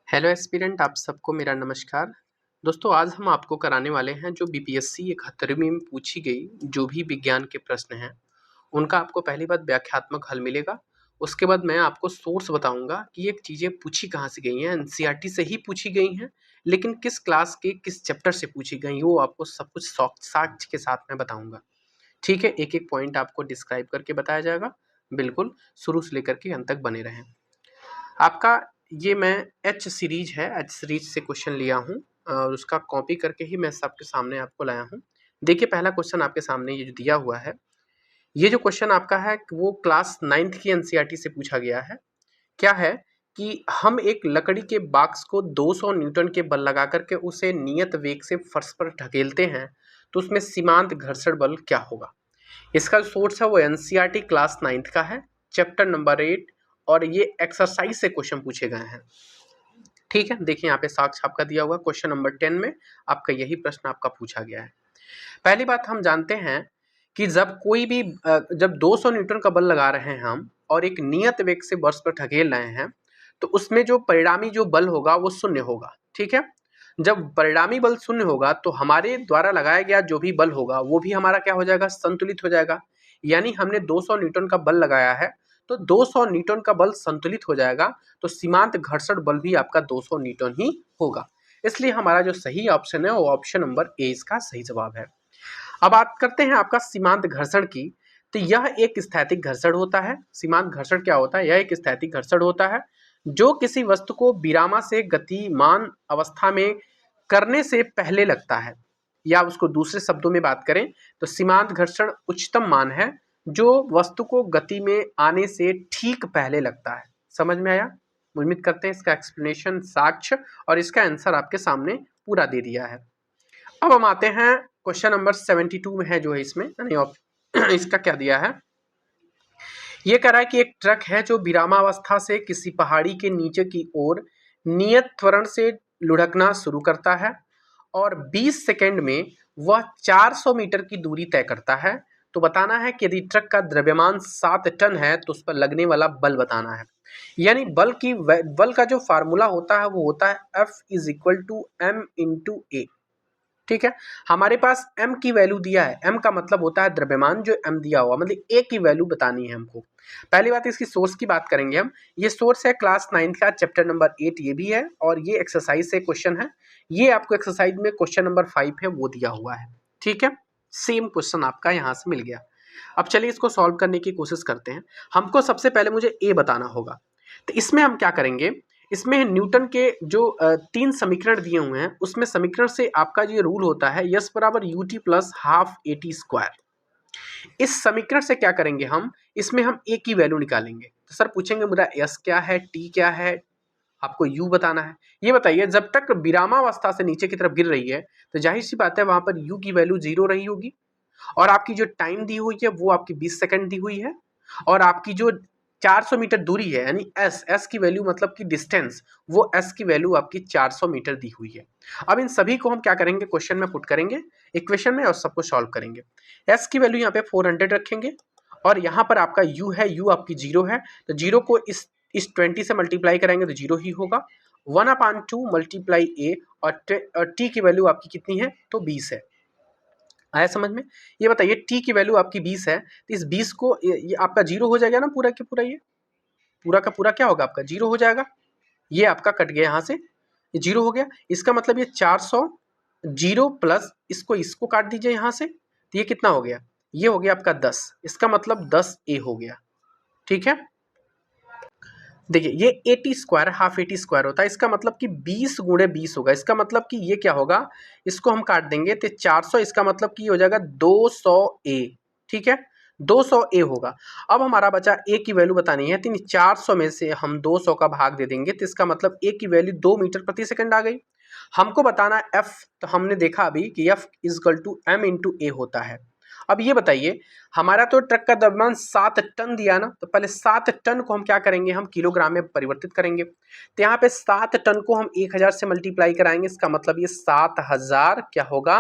Hello aspirant, आप सबको मेरा नमस्कार। दोस्तों, आज हम आपको कराने वाले हैं जो बीपीएससी 71वीं में पूछी गई जो भी विज्ञान के प्रश्न हैं, उनका आपको पहली बात व्याख्यात्मक हल मिलेगा। उसके बाद मैं आपको सोर्स बताऊंगा कि ये चीज़ें पूछी कहाँ से गई हैं। एनसीईआरटी से ही पूछी गई हैं, लेकिन किस क्लास के किस चैप्टर से पूछी गई वो आपको सब कुछ साक्ष्य के साथ मैं बताऊंगा। ठीक है, एक एक पॉइंट आपको डिस्क्राइब करके बताया जाएगा। बिल्कुल शुरू से लेकर के अंत तक बने रहें। आपका ये मैं एच सीरीज है, एच सीरीज से क्वेश्चन लिया हूँ और उसका कॉपी करके ही मैं सबके सामने आपको लाया हूँ। देखिए, पहला क्वेश्चन आपके सामने ये जो दिया हुआ है, ये जो क्वेश्चन आपका है वो क्लास 9th की एनसीईआरटी से पूछा गया है। क्या है कि हम एक लकड़ी के बॉक्स को 200 न्यूटन के बल लगा करके उसे नियत वेग से फर्श पर ढकेलते हैं, तो उसमें सीमांत घर्षण बल क्या होगा। इसका जो सोर्स है वो एनसीईआरटी क्लास 9th का है, चैप्टर नंबर 8, और ये एक्सरसाइज से क्वेश्चन पूछे गए हैं। ठीक है, देखिए यहाँ पे साक्ष्य आपका दिया हुआ क्वेश्चन नंबर 10 में आपका यही प्रश्न आपका पूछा गया है। पहली बात हम जानते हैं कि जब कोई भी जब 200 न्यूटन का बल लगा रहे हैं हम और एक नियत वेग से बर्स पर ढकेल रहे हैं, तो उसमें जो परिणामी जो बल होगा वो शून्य होगा। ठीक है, जब परिणामी बल शून्य होगा तो हमारे द्वारा लगाया गया जो भी बल होगा वो भी हमारा क्या हो जाएगा, संतुलित हो जाएगा। यानी हमने 200 न्यूटन का बल लगाया है तो 200 न्यूटन का बल संतुलित हो जाएगा, तो सीमांत घर्षण बल भी आपका 200 न्यूटन ही होगा। इसलिए हमारा जो सही ऑप्शन है वो ऑप्शन नंबर ए इसका सही जवाब है। अब बात करते हैं आपका सीमांत घर्षण की। तो यह एक स्थैतिक घर्षण होता है। सीमांत घर्षण क्या होता है? यह एक स्थैतिक घर्षण होता है जो किसी वस्तु को विरामा से गतिमान अवस्था में करने से पहले लगता है, या उसको दूसरे शब्दों में बात करें तो सीमांत घर्षण उच्चतम मान है जो वस्तु को गति में आने से ठीक पहले लगता है। समझ में आया? उम्मीद करते हैं इसका एक्सप्लेनेशन, साक्ष्य और इसका आंसर आपके सामने पूरा दे दिया है। अब हम आते हैं क्वेश्चन नंबर 72 में है जो है इसमें इसका क्या दिया है। ये कह रहा है कि एक ट्रक है जो विरामावस्था से किसी पहाड़ी के नीचे की ओर नियत त्वरण से लुढ़कना शुरू करता है और 20 सेकंड में वह 400 मीटर की दूरी तय करता है। तो बताना है कि यदि ट्रक का द्रव्यमान 7 टन है तो उस पर लगने वाला बल बताना है। यानी बल का जो फार्मूला होता है वो होता है F is equal to M into A. ठीक है, हमारे पास m की वैल्यू दिया है। m का मतलब होता है द्रव्यमान, जो m दिया हुआ मतलब a की वैल्यू बतानी है हमको। पहली बात इसकी सोर्स की बात करेंगे हम। ये सोर्स है क्लास 9 का चैप्टर नंबर 8, ये भी है, और ये एक्सरसाइज से क्वेश्चन है। ये आपको एक्सरसाइज में क्वेश्चन नंबर 5 है वो दिया हुआ है। ठीक है, सेम क्वेश्चन आपका यहाँ से मिल गया। अब चलिए इसको सॉल्व करने की कोशिश करते हैं। हमको सबसे पहले मुझे a बताना होगा। तो इसमें हम क्या करेंगे, इसमें न्यूटन के जो 3 समीकरण दिए हुए हैं उसमें समीकरण से आपका जो रूल होता है यस बराबर U T plus half A T square. इस समीकरण से क्या करेंगे हम, इसमें हम ए की वैल्यू निकालेंगे। तो सर पूछेंगे मेरा एस क्या है, टी क्या है, आपको यू बताना है। ये बताइए, जब तक विरामावस्था से नीचे की तरफ गिर रही है तो जाहिर सी बात है वहां पर यू की वैल्यू 0 रही होगी, और आपकी जो टाइम दी हुई है वो आपकी 20 सेकंड दी हुई है, और आपकी जो 400 मीटर दूरी है यानी एस की वैल्यू मतलब कि डिस्टेंस, वो एस की वैल्यू आपकी 400 मीटर दी हुई है। अब इन सभी को हम क्या करेंगे, क्वेश्चन में पुट करेंगे इक्वेशन में और सबको सॉल्व करेंगे। एस की वैल्यू यहाँ पे 400 रखेंगे, और यहाँ पर आपका यू है, यू आपकी 0 है, तो 0 को इस 20 से मल्टीप्लाई करेंगे तो 0 ही होगा। 1/2 मल्टीप्लाई ए, और टी की वैल्यू आपकी कितनी है, तो 20 है। आया समझ में? ये बताइए टी की वैल्यू आपकी 20 है, तो इस 20 को ये आपका 0 हो जाएगा ना, पूरा का पूरा, ये पूरा का पूरा क्या होगा आपका 0 हो जाएगा। ये आपका कट गया यहाँ से, ये 0 हो गया। इसका मतलब ये 400 0 प्लस इसको इसको काट दीजिए यहाँ से, तो ये कितना हो गया, ये हो गया आपका 10। इसका मतलब 10 ए हो गया। ठीक है, देखिए ये 80 स्क्वायर हाफ 80 स्क्वायर होता है, इसका मतलब कि 20 गुणे 20 होगा। इसका मतलब कि ये क्या होगा, इसको हम काट देंगे तो 400, इसका मतलब कि ये हो जाएगा 200 ए। ठीक है, 200 ए होगा। अब हमारा बचा ए की वैल्यू बतानी है, तो 400 में से हम 200 का भाग दे देंगे, तो इसका मतलब ए की वैल्यू 2 मीटर प्रति सेकंड आ गई। हमको बताना है एफ, तो हमने देखा अभी कि F is equal to M into A होता है। अब ये बताइए, हमारा तो ट्रक का द्रव्यमान 7 टन दिया ना, तो पहले 7 टन को हम क्या करेंगे, हम किलोग्राम में परिवर्तित करेंगे। तो यहाँ पे 7 टन को हम 1000 से मल्टीप्लाई कराएंगे, इसका मतलब ये 7000 क्या होगा,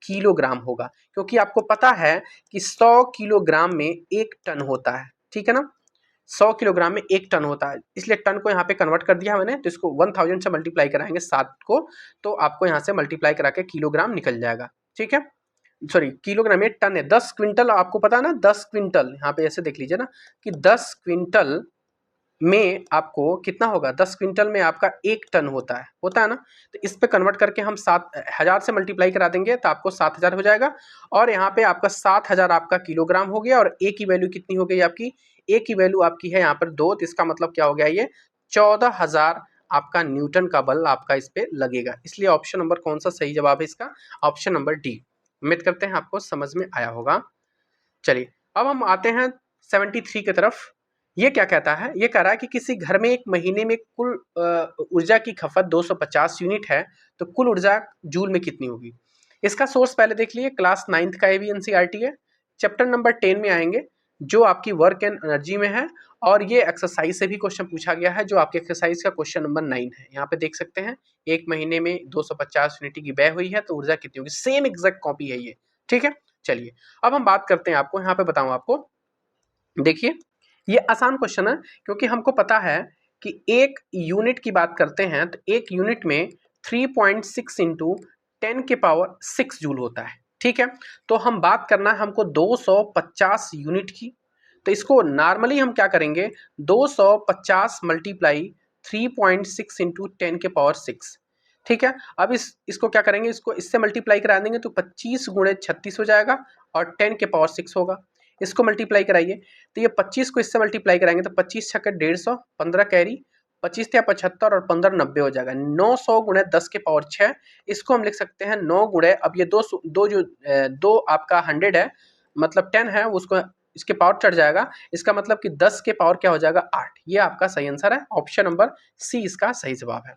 किलोग्राम होगा। क्योंकि आपको पता है कि 100 किलोग्राम में 1 टन होता है। ठीक है ना, 100 किलोग्राम में 1 टन होता है, इसलिए टन को यहाँ पे कन्वर्ट कर दिया मैंने, तो इसको 1000 से मल्टीप्लाई कराएंगे 7 को, तो आपको यहाँ से मल्टीप्लाई करा के किलोग्राम निकल जाएगा। ठीक है, सॉरी किलोग्राम, ये टन है। 10 क्विंटल आपको पता है ना, 10 क्विंटल यहाँ पे ऐसे देख लीजिए ना कि 10 क्विंटल में आपको कितना होगा, 10 क्विंटल में आपका 1 टन होता है ना। तो इस पे कन्वर्ट करके हम 7000 से मल्टीप्लाई करा देंगे तो आपको 7000 हो जाएगा, और यहाँ पे आपका 7000 आपका किलोग्राम हो गया, और ए की वैल्यू कितनी हो गई आपकी, ए की वैल्यू आपकी है यहाँ पर 2, तो इसका मतलब क्या हो गया, ये 14000 आपका न्यूटन का बल आपका इस पे लगेगा। इसलिए ऑप्शन नंबर कौन सा सही जवाब है इसका, ऑप्शन नंबर डी। उम्मीद करते हैं आपको समझ में आया होगा। चलिए अब हम आते हैं 73 की तरफ। ये क्या कहता है, ये कह रहा है कि किसी घर में एक महीने में कुल ऊर्जा की खपत 250 यूनिट है, तो कुल ऊर्जा जूल में कितनी होगी। इसका सोर्स पहले देख लिए, क्लास 9th का भी एनसीईआरटी है, चैप्टर नंबर 10 में आएंगे जो आपकी वर्क एंड एनर्जी में है, और ये एक्सरसाइज से भी क्वेश्चन पूछा गया है, जो आपके एक्सरसाइज का क्वेश्चन नंबर 9 है। यहाँ पे देख सकते हैं, एक महीने में 250 यूनिट की व्यय हुई है, तो ऊर्जा कितनी होगी, सेम एग्जैक्ट कॉपी है ये। ठीक है, चलिए अब हम बात करते हैं, आपको यहाँ पे बताऊं आपको, देखिए ये आसान क्वेश्चन है, क्योंकि हमको पता है कि एक यूनिट की बात करते हैं तो एक यूनिट में 3.6 इंटू 10 के पावर 6 जूल होता है। ठीक है, तो हम बात करना है हमको 250 यूनिट की, तो इसको नॉर्मली हम क्या करेंगे, 250 मल्टीप्लाई 3.6 इंटू 10 के पावर 6। ठीक है, अब इसको क्या करेंगे, इसको इससे मल्टीप्लाई करा देंगे तो 25 गुणे 36 हो जाएगा, और 10 के पावर 6 होगा। इसको मल्टीप्लाई कराइए, तो ये 25 को इससे मल्टीप्लाई कराएंगे तो 25 छक्के 150, 15 कैरी, 25 या 75 और 15 90 हो जाएगा। 900 गुणे 10 के पावर 6, इसको हम लिख सकते हैं 9 गुणे, अब ये दो आपका 100 है, मतलब 10 है, उसको इसके पावर चढ़ जाएगा, इसका मतलब कि 10 के पावर क्या हो जाएगा 8। ये आपका सही आंसर है, ऑप्शन नंबर सी इसका सही जवाब है।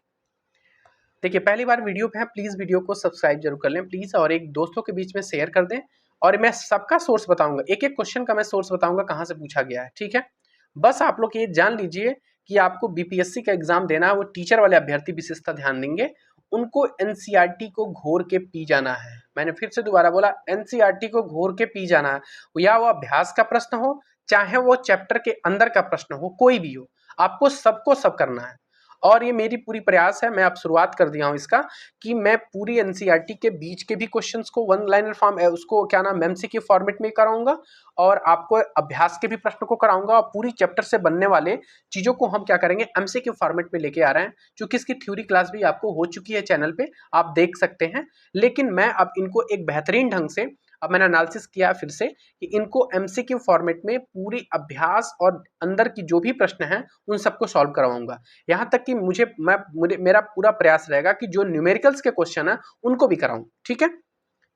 देखिए पहली बार वीडियो पे है, प्लीज वीडियो को सब्सक्राइब जरूर कर लें प्लीज, और एक दोस्तों के बीच में शेयर कर दें, और मैं सबका सोर्स बताऊंगा, एक एक क्वेश्चन का मैं सोर्स बताऊंगा कहाँ से पूछा गया है। ठीक है, बस आप लोग ये जान लीजिए कि आपको बीपीएससी का एग्जाम देना है, वो टीचर वाले अभ्यर्थी विशेषता ध्यान देंगे, उनको एनसीईआरटी को घोर के पी जाना है। मैंने फिर से दोबारा बोला, एनसीईआरटी को घोर के पी जाना है, या वो अभ्यास का प्रश्न हो, चाहे वो चैप्टर के अंदर का प्रश्न हो, कोई भी हो, आपको सबको सब करना है। और ये मेरी पूरी प्रयास है, मैं अब शुरुआत कर दिया हूँ इसका, कि मैं पूरी एनसीईआरटी के बीच के भी क्वेश्चंस को वन लाइनर फॉर्म, उसको क्या नाम, एमसीक्यू फॉर्मेट में कराऊंगा, और आपको अभ्यास के भी प्रश्न को कराऊंगा, और पूरी चैप्टर से बनने वाले चीजों को हम क्या करेंगे, एमसीक्यू फॉर्मेट में लेके आ रहे हैं, क्योंकि इसकी थ्योरी क्लास भी आपको हो चुकी है चैनल पे, आप देख सकते हैं। लेकिन मैं अब इनको एक बेहतरीन ढंग से, अब मैंने एनालिसिस किया फिर से कि इनको एमसीक्यू फॉर्मेट में पूरी अभ्यास और अंदर की जो भी प्रश्न हैं उन सबको सॉल्व करवाऊंगा। यहाँ तक कि मेरा पूरा प्रयास रहेगा कि जो न्यूमेरिकल्स के क्वेश्चन है उनको भी कराऊं। ठीक है,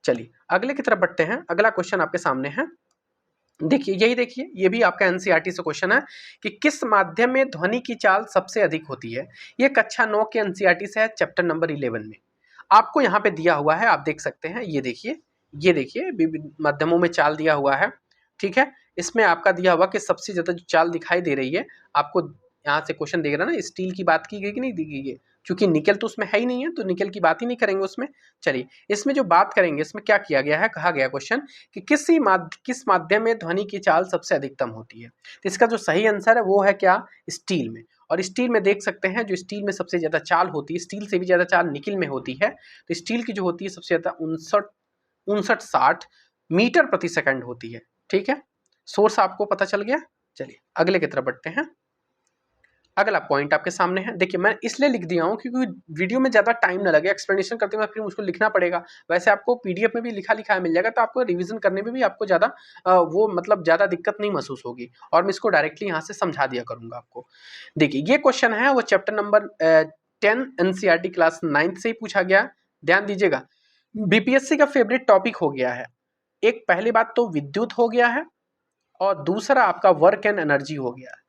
चलिए अगले की तरफ बढ़ते हैं। अगला क्वेश्चन आपके सामने है, देखिए यही देखिए, ये भी आपका एनसीईआरटी से क्वेश्चन है कि किस माध्यम में ध्वनि की चाल सबसे अधिक होती है। ये कक्षा 9 के एनसीईआरटी से है, चैप्टर नंबर 11 में आपको यहाँ पे दिया हुआ है, आप देख सकते हैं, ये देखिए विभिन्न माध्यमों में चाल दिया हुआ है। ठीक है, इसमें आपका दिया हुआ कि सबसे ज्यादा जो चाल दिखाई दे रही है आपको, यहाँ से क्वेश्चन देख रहा ना, स्टील की बात की गई कि नहीं दी गई है, क्योंकि निकल तो उसमें है ही नहीं है, तो निकल की बात ही नहीं करेंगे उसमें। चलिए इसमें जो बात करेंगे, इसमें क्या किया गया है, कहा गया क्वेश्चन कि किस माध्यम में ध्वनि की चाल सबसे अधिकतम होती है। तो इसका जो सही आंसर है वो है क्या, स्टील में। और स्टील में देख सकते हैं, जो स्टील में सबसे ज्यादा चाल होती है, स्टील से भी ज्यादा चाल निकिल में होती है, तो स्टील की जो होती है सबसे ज्यादा 59-60 मीटर प्रति सेकंड होती है। ठीक है, सोर्स आपको पता चल गया। चलिए अगले की तरफ बढ़ते हैं। अगला पॉइंट आपके सामने है, देखिए मैं इसलिए लिख दिया हूँ क्योंकि वीडियो में ज़्यादा टाइम ना लगे, एक्सप्लेनेशन करते हुए फिर मुझको लिखना पड़ेगा। वैसे आपको पीडीएफ में भी लिखा लिखा मिल जाएगा, तो आपको रिवीजन करने में भी आपको ज़्यादा वो मतलब ज़्यादा दिक्कत नहीं महसूस होगी, और मैं इसको डायरेक्टली यहाँ से समझा दिया करूँगा आपको। देखिए ये क्वेश्चन है वो chapter number 10 NCERT class 9th से ही पूछा गया। ध्यान दीजिएगा, बीपीएससी का फेवरेट टॉपिक हो गया है। एक पहली बात तो विद्युत हो गया है, और दूसरा आपका वर्क एंड एनर्जी हो गया है,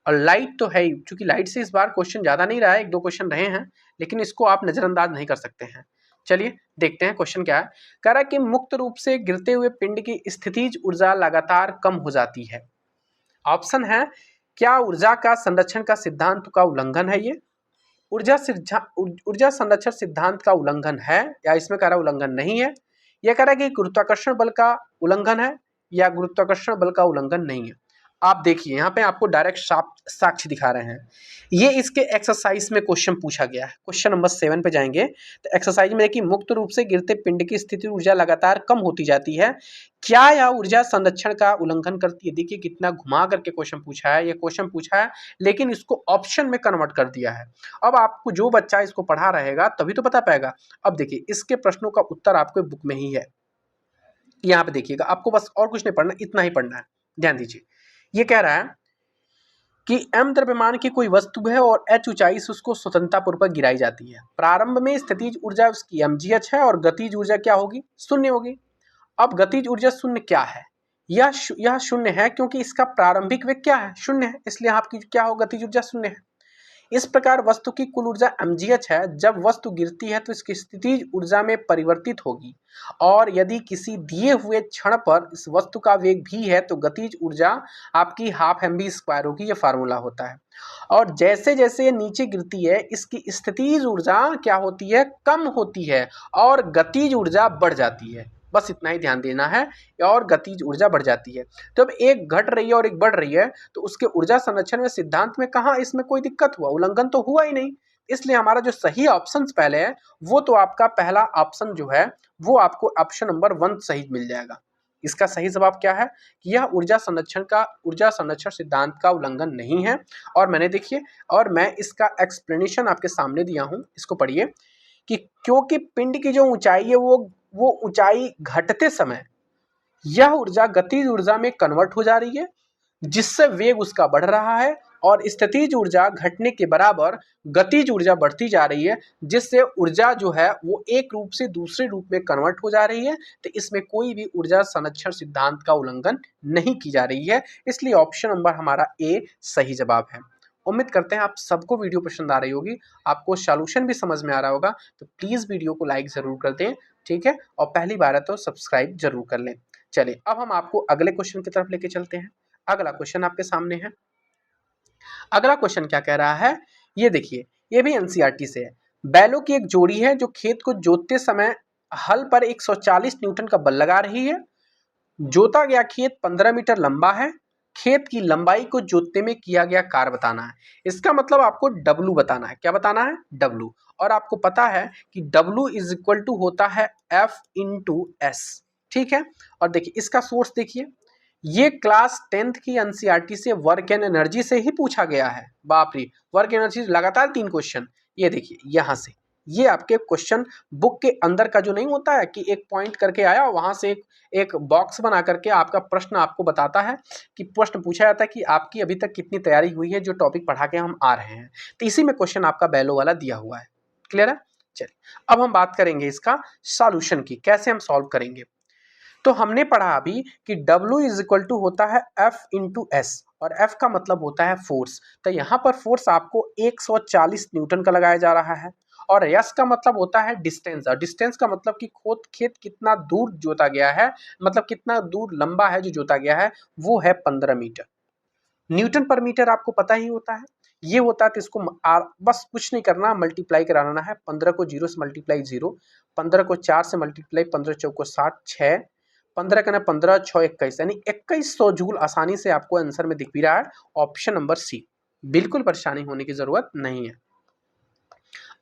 और लाइट तो है ही, चूंकि लाइट से इस बार क्वेश्चन ज्यादा नहीं रहा है, 1-2 क्वेश्चन रहे हैं, लेकिन इसको आप नजरअंदाज नहीं कर सकते हैं। चलिए देखते हैं क्वेश्चन क्या है। कह रहा है कि मुक्त रूप से गिरते हुए पिंड की स्थितिज ऊर्जा लगातार कम हो जाती है। ऑप्शन है, क्या ऊर्जा का संरक्षण का सिद्धांत का उल्लंघन है, ये ऊर्जा संरक्षण सिद्धांत का उल्लंघन है, या इसमें कह रहा है उल्लंघन नहीं है। यह कह रहा है कि गुरुत्वाकर्षण बल का उल्लंघन है, या गुरुत्वाकर्षण बल का उल्लंघन नहीं है। आप देखिए यहाँ पे आपको डायरेक्ट साक्ष्य दिखा रहे हैं। ये इसके एक्सरसाइज में क्वेश्चन पूछा गया है। क्वेश्चन नंबर 7 पे जाएंगे तो एक्सरसाइज में देखिए, मुक्त रूप से गिरते पिंड की स्थिति ऊर्जा लगातार कम होती जाती है, क्या यह ऊर्जा संरक्षण का उल्लंघन करती है। देखिए कितना घुमा करके क्वेश्चन पूछा है, ये क्वेश्चन पूछा है लेकिन इसको ऑप्शन में कन्वर्ट कर दिया है। अब आपको जो बच्चा इसको पढ़ा रहेगा तभी तो पता पाएगा। अब देखिए इसके प्रश्नों का उत्तर आपको बुक में ही है, यहाँ पे देखिएगा, आपको बस और कुछ नहीं पढ़ना, इतना ही पढ़ना है। ध्यान दीजिए, ये कह रहा है कि m द्रव्यमान की कोई वस्तु है और h ऊंचाई से उसको स्वतंत्रतापूर्वक गिराई जाती है। प्रारंभ में स्थितिज ऊर्जा उसकी mgh है और गतिज ऊर्जा क्या होगी, शून्य होगी। अब गतिज ऊर्जा शून्य क्या है, यह शून्य है क्योंकि इसका प्रारंभिक वेग क्या है, शून्य है, इसलिए आपकी क्या हो, गतिज ऊर्जा शून्य है। इस प्रकार वस्तु की कुल ऊर्जा mgh है। जब वस्तु गिरती है तो इसकी स्थितिज ऊर्जा में परिवर्तित होगी, और यदि किसी दिए हुए क्षण पर इस वस्तु का वेग v है तो गतिज ऊर्जा आपकी हाफ mv² होगी, ये फार्मूला होता है। और जैसे जैसे ये नीचे गिरती है इसकी स्थितिज ऊर्जा क्या होती है, कम होती है, और गतिज ऊर्जा बढ़ जाती है। बस इतना ही ध्यान देना है, और गतिज ऊर्जा बढ़ जाती है। तो अब एक घट रही है और एक बढ़ रही है, तो उसके ऊर्जा संरक्षण में सिद्धांत में कहाँ इसमें कोई दिक्कत हुआ, उल्लंघन तो हुआ ही नहीं। इसलिए हमारा जो सही ऑप्शन पहले है वो तो आपका पहला ऑप्शन जो है वो आपको ऑप्शन नंबर 1 सही मिल जाएगा। इसका सही जवाब क्या है कि यह ऊर्जा संरक्षण सिद्धांत का उल्लंघन नहीं है। और मैंने देखिए, और मैं इसका एक्सप्लेनेशन आपके सामने दिया हूं, इसको पढ़िए कि क्योंकि पिंड की जो ऊंचाई है वो ऊंचाई घटते समय यह ऊर्जा गतिज ऊर्जा में कन्वर्ट हो जा रही है, जिससे वेग उसका बढ़ रहा है, और स्थितिज ऊर्जा घटने के बराबर गतिज ऊर्जा बढ़ती जा रही है, जिससे ऊर्जा जो है वो एक रूप से दूसरे रूप में कन्वर्ट हो जा रही है। तो इसमें कोई भी ऊर्जा संरक्षण सिद्धांत का उल्लंघन नहीं की जा रही है, इसलिए ऑप्शन नंबर हमारा ए सही जवाब है। उम्मीद करते हैं आप सबको वीडियो पसंद आ रही होगी, आपको सॉल्यूशन भी समझ में आ रहा होगा। तो प्लीज़ वीडियो को लाइक ज़रूर कर दें, ठीक है, और पहली बार है तो सब्सक्राइब जरूर कर लें। चलिए अब हम आपको अगले क्वेश्चन की तरफ लेके चलते हैं। अगला क्वेश्चन आपके सामने है। अगला क्वेश्चन क्या कह रहा है, ये देखिए, ये भी एनसीईआरटी से है। बैलों की एक जोड़ी है जो खेत को जोतते समय हल पर 140 न्यूटन का बल लगा रही है। जोता गया खेत 15 मीटर लंबा है। खेत की लंबाई को जोतने में किया गया कार्य बताना है। इसका मतलब आपको W बताना है। क्या बताना है, W। और आपको पता है कि W इज इक्वल टू होता है F इंटू S, ठीक है। और देखिए इसका सोर्स देखिए, ये क्लास 10th की एनसीईआरटी से वर्क एंड एनर्जी से ही पूछा गया है। बाप रे, वर्क एनर्जी लगातार 3 क्वेश्चन। ये देखिए यहाँ से ये आपके क्वेश्चन बुक के अंदर का जो नहीं होता है कि एक पॉइंट करके आया, वहां से एक बॉक्स बना करके आपका प्रश्न आपको बताता है कि प्रश्न पूछा जाता है कि आपकी अभी तक कितनी तैयारी हुई है जो टॉपिक पढ़ा के हम आ रहे हैं। तो इसी में क्वेश्चन आपका बैलो वाला दिया हुआ है। क्लियर है। चलिए अब हम बात करेंगे इसका सॉल्यूशन की, कैसे हम सॉल्व करेंगे। तो हमने पढ़ा अभी कि W इज इक्वल टू होता है F इंटू एस, और F का मतलब होता है फोर्स। तो यहाँ पर फोर्स आपको 140 न्यूटन का लगाया जा रहा है, और S का मतलब होता है डिस्टेंस, और डिस्टेंस का मतलब कि खेत कितना दूर जोता गया है, मतलब कितना दूर लंबा है जो जोता गया है, वो है 15 मीटर। न्यूटन पर मीटर आपको पता ही होता है, ये होता है, तो इसको बस कुछ नहीं करना, मल्टीप्लाई कराना है। 15 को 0 से मल्टीप्लाई 0, 15 को 4 से मल्टीप्लाई, 15 चौको 60, 6, 15 का ना 15 6 21, यानी 2100 जूल आसानी से आपको आंसर में दिख भी रहा है। ऑप्शन नंबर सी, बिल्कुल परेशानी होने की जरूरत नहीं है।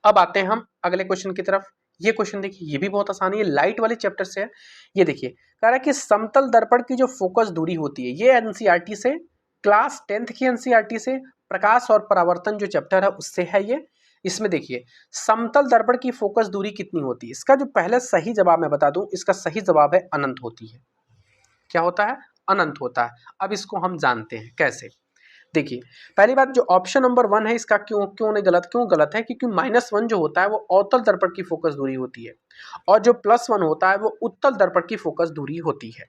अब आते हैं हम अगले क्वेश्चन की तरफ। ये क्वेश्चन देखिए, ये भी बहुत आसानी है, लाइट वाले चैप्टर से है। ये देखिए कह रहा है कि समतल दर्पण की जो फोकस दूरी होती है, ये एनसीईआरटी से, क्लास 10th की एनसीईआरटी से, प्रकाश और परावर्तन जो चैप्टर है उससे है ये। इसमें देखिए समतल दर्पण की फोकस दूरी कितनी होती है, इसका जो पहले सही जवाब मैं बता दूं, इसका सही जवाब है अनंत होती है। क्या होता है, अनंत होता है। अब इसको हम जानते हैं कैसे। देखिए पहली बात, जो ऑप्शन नंबर 1 है इसका क्यों नहीं गलत, क्यों गलत है, क्योंकि -1 जो होता है वो अवतल दर्पण की फोकस दूरी होती है, और जो +1 होता है वो उत्तल दर्पण की फोकस दूरी होती है।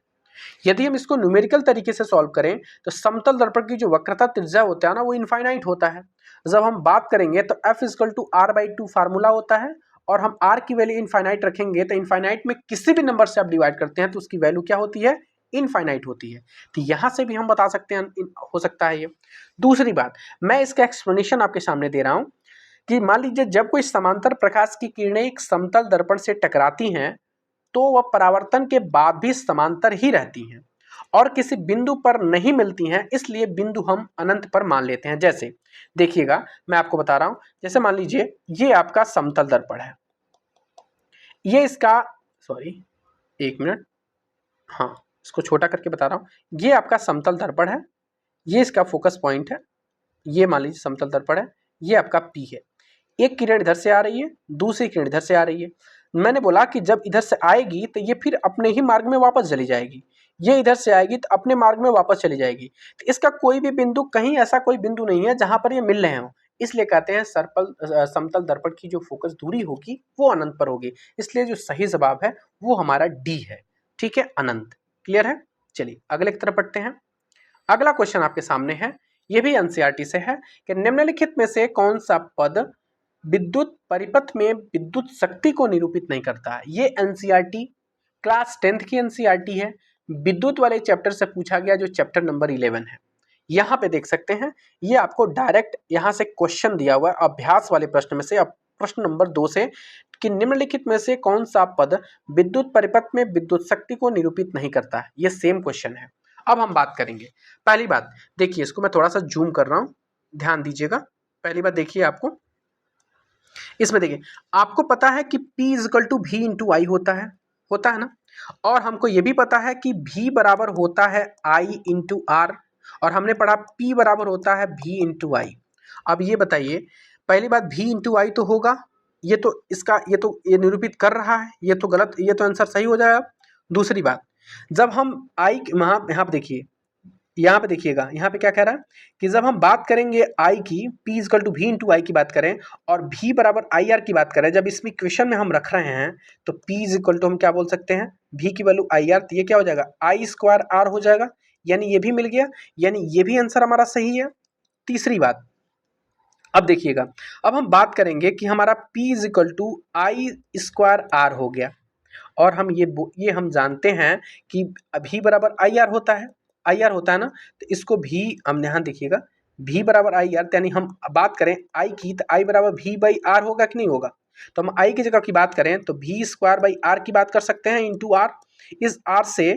यदि हम इसको न्यूमेरिकल तरीके से सॉल्व करें तो समतल दर्पण की जो वक्रता त्रिज्या होता है ना, वो इनफाइनाइट होता है। जब हम बात करेंगे तो F equal to R/2 formula होता है, और हम R की वैल्यू इनफाइनाइट रखेंगे तो इनफाइनाइट में किसी भी नंबर से आप डिवाइड करते हैं तो उसकी वैल्यू क्या होती है, इनफाइनाइट होती है। तो यहां से भी हम बता सकते हैं हो सकता है ये। दूसरी बात, मैं इसका एक्सप्लेनेशन आपके सामने दे रहा हूं कि मान लीजिए जब कोई समांतर प्रकाश की किरणें एक समतल दर्पण से टकराती हैं तो वह परावर्तन के बाद भी समांतर ही रहती हैं, और किसी बिंदु पर नहीं मिलती हैं, इसलिए बिंदु हम अनंत पर मान लेते हैं। जैसे देखिएगा, मैं आपको बता रहा हूं, जैसे मान लीजिए ये आपका समतल दर्पण है, ये इसका, सॉरी एक मिनट, हाँ इसको छोटा करके बता रहा हूं, ये आपका समतल दर्पण है, ये इसका फोकस पॉइंट है, ये मान लीजिए समतल दर्पण है, ये आपका P है। एक किरण इधर से आ रही है, दूसरी किरण इधर से आ रही है। मैंने बोला कि जब इधर से आएगी तो ये फिर अपने ही मार्ग में वापस चली जाएगी, ये इधर से आएगी तो अपने मार्ग में वापस चली जाएगी। तो इसका कोई भी बिंदु, कहीं ऐसा कोई बिंदु नहीं है जहां पर ये मिल रहे हो, इसलिए कहते हैं समतल दर्पण की जो फोकस दूरी होगी वो अनंत पर होगी। इसलिए जो सही जवाब है वो हमारा डी है। ठीक है, अनंत। क्लियर है? चलिए अगले की तरफ बढ़ते हैं। अगला क्वेश्चन आपके सामने है, यह भी एनसीईआरटी से है कि निम्नलिखित में से कौन सा पद विद्युत परिपथ में विद्युत शक्ति को निरूपित नहीं करता है। ये एनसीईआरटी क्लास 10th की एनसीईआरटी है, विद्युत वाले चैप्टर से पूछा गया, जो चैप्टर नंबर 11 है। यहाँ पे देख सकते हैं, ये आपको डायरेक्ट यहाँ से क्वेश्चन दिया हुआ है अभ्यास वाले प्रश्न में से, अब प्रश्न नंबर 2 से, कि निम्नलिखित में से कौन सा पद विद्युत परिपथ में विद्युत शक्ति को निरूपित नहीं करता है। ये सेम क्वेश्चन है। अब हम बात करेंगे। पहली बात देखिए, इसको मैं थोड़ा सा जूम कर रहा हूं, ध्यान दीजिएगा। पहली बात देखिए, आपको इसमें देखिए, आपको पता है कि P equal to V into I होता है ना, और हमको ये भी पता है कि V बराबर होता है I इंटू आर, और हमने पढ़ा P बराबर होता है V इंटू आई। अब ये बताइए, पहली बात V इंटू आई तो होगा, ये तो इसका ये निरूपित कर रहा है, ये तो गलत, ये तो आंसर सही हो जाएगा। दूसरी बात, जब हम आई यहाँ पे देखिए, यहाँ पे देखिएगा, यहाँ पे क्या कह रहा है कि जब हम बात करेंगे आई की, P equal to V into I की बात करें और V बराबर आई आर की बात करें, जब इसमें इक्वेशन में हम रख रहे हैं तो P इक्वल टू हम क्या बोल सकते हैं, V की वैल्यू आई आर, तो ये क्या हो जाएगा आई स्क्वायर आर हो जाएगा, यानी ये भी मिल गया, यानी ये भी आंसर हमारा सही है। तीसरी बात, अब देखिएगा, अब हम बात करेंगे कि हमारा P equal to I square R हो गया, और हम ये हम जानते हैं कि V बराबर आई आर होता है, ना, तो इसको भी हम यहाँ देखिएगा, V बराबर आई आर, यानी हम बात करें आई की, तो आई बराबर V बाई आर होगा कि नहीं होगा। तो हम आई की जगह की बात करें तो V स्क्वायर बाई आर की बात कर सकते हैं, इंटू आर। इस आर से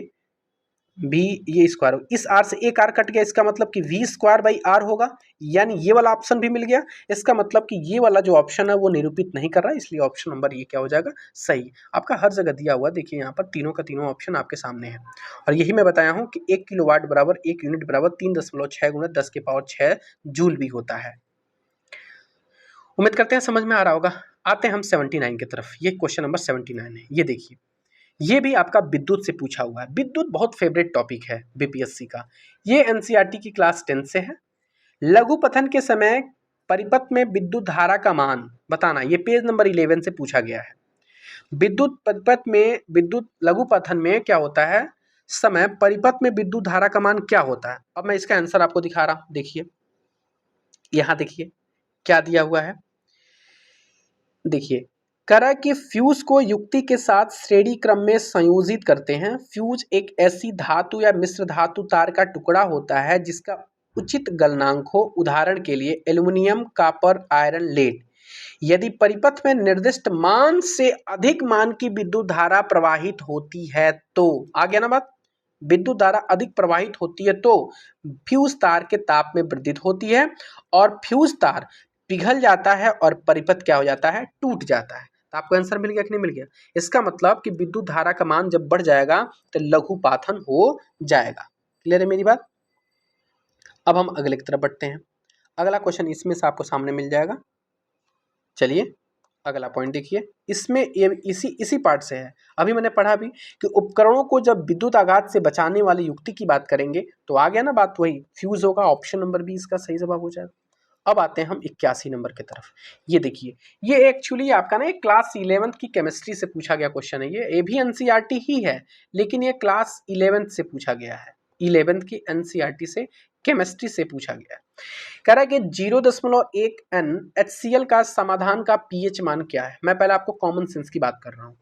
भी ये स्क्वायर, इस आर से एक आर कट गया, इसका मतलब कि V स्क्वायर बाई आर होगा, यानी ये वाला ऑप्शन भी मिल गया। इसका मतलब कि ये वाला जो ऑप्शन है वो निरूपित नहीं कर रहा है, इसलिए ऑप्शन नंबर ये क्या हो जाएगा, सही। आपका हर जगह दिया हुआ, देखिए यहाँ पर तीनों का तीनों ऑप्शन आपके सामने है, और यही मैं बताया हूँ कि 1 किलोवाट बराबर 1 यूनिट बराबर 3.6 गुणा 10 के पावर 6 जूल भी होता है। उम्मीद करते हैं समझ में आ रहा होगा। आते हैं हम 79 की तरफ। ये क्वेश्चन नंबर 79 है, ये देखिए, ये भी आपका विद्युत से पूछा हुआ है। विद्युत बहुत फेवरेट टॉपिक है बीपीएससी का। ये एनसीईआरटी की क्लास 10 से है। लघु पथन के समय परिपथ में विद्युत धारा का मान बताना, ये पेज नंबर 11 से पूछा गया है। विद्युत परिपथ में, विद्युत लघु पथन में क्या होता है, समय परिपथ में विद्युत धारा का मान क्या होता है। अब मैं इसका आंसर आपको दिखा रहा हूं, देखिए यहां देखिए क्या दिया हुआ है। देखिए, करा कि फ्यूज को युक्ति के साथ श्रेणी क्रम में संयोजित करते हैं। फ्यूज एक ऐसी धातु या मिश्र धातु तार का टुकड़ा होता है जिसका उचित गलनांक हो, उदाहरण के लिए एल्युमिनियम, कॉपर, आयरन, लेड। यदि परिपथ में निर्दिष्ट मान से अधिक मान की विद्युत धारा प्रवाहित होती है तो, आ गया ना बात, विद्युत धारा अधिक प्रवाहित होती है तो फ्यूज तार के ताप में वृद्धि होती है और फ्यूज तार पिघल जाता है और परिपथ क्या हो जाता है, टूट जाता है। तो आपको आंसर मिल गया कि नहीं मिल गया। इसका मतलब कि विद्युत धारा का मान जब बढ़ जाएगा तो लघु पाथन हो जाएगा। क्लियर है मेरी बात। अब हम अगले की तरफ बढ़ते हैं। अगला क्वेश्चन इसमें से आपको सामने मिल जाएगा। चलिए अगला पॉइंट देखिए, इसमें इसी पार्ट से है। अभी मैंने पढ़ा भी कि उपकरणों को जब विद्युत आघात से बचाने वाली युक्ति की बात करेंगे तो आ गया ना बात, वही फ्यूज होगा। ऑप्शन नंबर बी इसका सही जवाब हो जाएगा। अब आते हैं हम 81 नंबर की तरफ। ये देखिए, ये एक्चुअली आपका ना एक क्लास 11th की केमिस्ट्री से पूछा गया क्वेश्चन है। ये भी एनसीईआरटी ही है, लेकिन ये क्लास 11th से पूछा गया है। 11th की एनसीईआरटी से केमिस्ट्री से पूछा गया है। कह रहा है कि 0.1 N HCl का समाधान का पीएच मान क्या है। मैं पहले आपको कॉमन सेंस की बात कर रहा हूँ।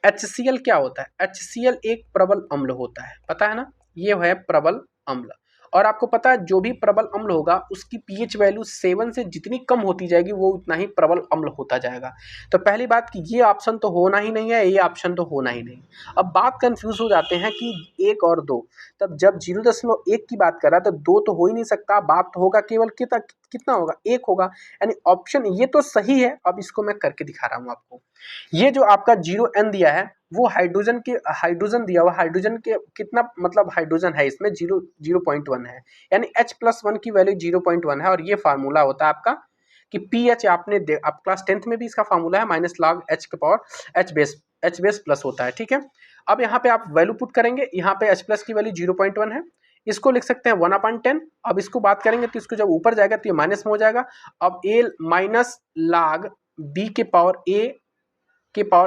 HCl क्या होता है, HCl एक प्रबल अम्ल होता है, पता है ना, ये है प्रबल अम्ल। और आपको पता है जो भी प्रबल अम्ल होगा उसकी पीएच वैल्यू 7 से जितनी कम होती जाएगी वो उतना ही प्रबल अम्ल होता जाएगा। तो पहली बात कि ये ऑप्शन तो होना ही नहीं है, ये ऑप्शन तो होना ही नहीं। अब बात कंफ्यूज हो जाते हैं कि 1 और 2, तब जब 0.1 की बात कर रहा है तो 2 तो हो ही नहीं सकता, बात तो होगा केवल कितना होगा, 1 होगा। यानी ऑप्शन ये तो सही है। अब इसको मैं करके दिखा रहा हूँ आपको। ये जो आपका 0n दिया है वो हाइड्रोजन दिया हुआ, हाइड्रोजन के कितना मतलब हाइड्रोजन है इसमें 0.1 है, यानी H+1 की वैल्यू 0.1 है। और ये फार्मूला होता है आपका कि पीएच, आप क्लास 10th में भी इसका फार्मूला है -log H के पावर H बेस प्लस होता है। ठीक है, अब यहाँ पे आप वैल्यू पुट करेंगे, यहाँ पे H+ की वैल्यू 0.1 है, इसको लिख सकते हैं 1/10। अब इसको बात करेंगे तो इसको जब ऊपर जाएगा तो ये माइनस में हो जाएगा। अब a माइनस log b के पावर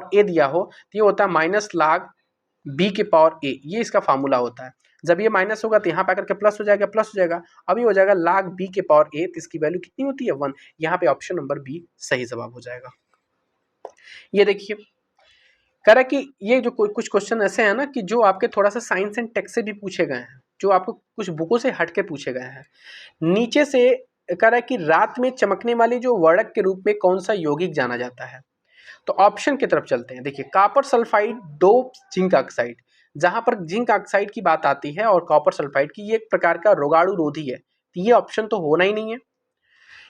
a दिया हो तो ये होता है -log b के पावर a, ये इसका फार्मूला होता है। जब ये माइनस होगा तो यहाँ पे आकर के प्लस हो जाएगा, अभी हो जाएगा log b के पावर a, तो इसकी वैल्यू कितनी होती है 1। यहाँ पे ऑप्शन नंबर बी सही जवाब हो जाएगा। ये देखिए कह रहा है कि ये जो कुछ क्वेश्चन ऐसे हैं ना कि जो आपके थोड़ा सा साइंस एंड टेक से भी पूछे गए हैं, जो आपको कुछ बुकों से हट के पूछे गए हैं। नीचे से कह रहा है कि रात में चमकने वाली जो वर्णक के रूप में कौन सा यौगिक जाना जाता है। तो ऑप्शन की तरफ चलते हैं। देखिए copper sulphide, dope, zinc oxide. जहां पर जिंक ऑक्साइड की बात आती है और कॉपर सल्फाइड की, ये एक प्रकार का रोगाणु रोधी है, तो ये ऑप्शन तो होना ही नहीं है।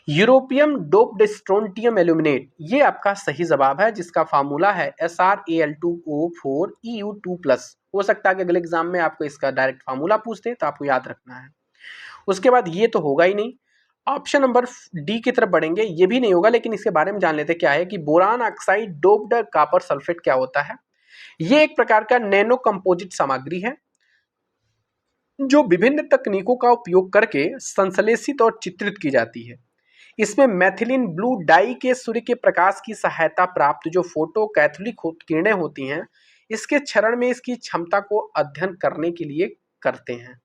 यूरोपियम डोप्ड स्ट्रोंटियम एल्यूमिनेट, ये आपका सही जवाब है, जिसका फार्मूला है SrAl2O4Eu2+। हो सकता है कि अगले एग्जाम में आपको इसका डायरेक्ट फार्मूला पूछ दे, तो आपको याद रखना है। उसके बाद ये तो होगा ही नहीं। ऑप्शन नंबर डी की तरफ बढ़ेंगे, ये भी नहीं होगा, लेकिन इसके बारे में जान लेते क्या है कि boron oxide doped copper sulphate क्या होता है। ये एक प्रकार का नैनो कंपोजिट सामग्री है जो विभिन्न तकनीकों का उपयोग करके संश्लेषित और चित्रित की जाती है। इसमें मैथिलीन ब्लू डाई के सूर्य के प्रकाश की सहायता प्राप्त जो फोटो कैथोलिक किरणें होती हैं, इसके क्षरण में इसकी क्षमता को अध्ययन करने के लिए करते हैं।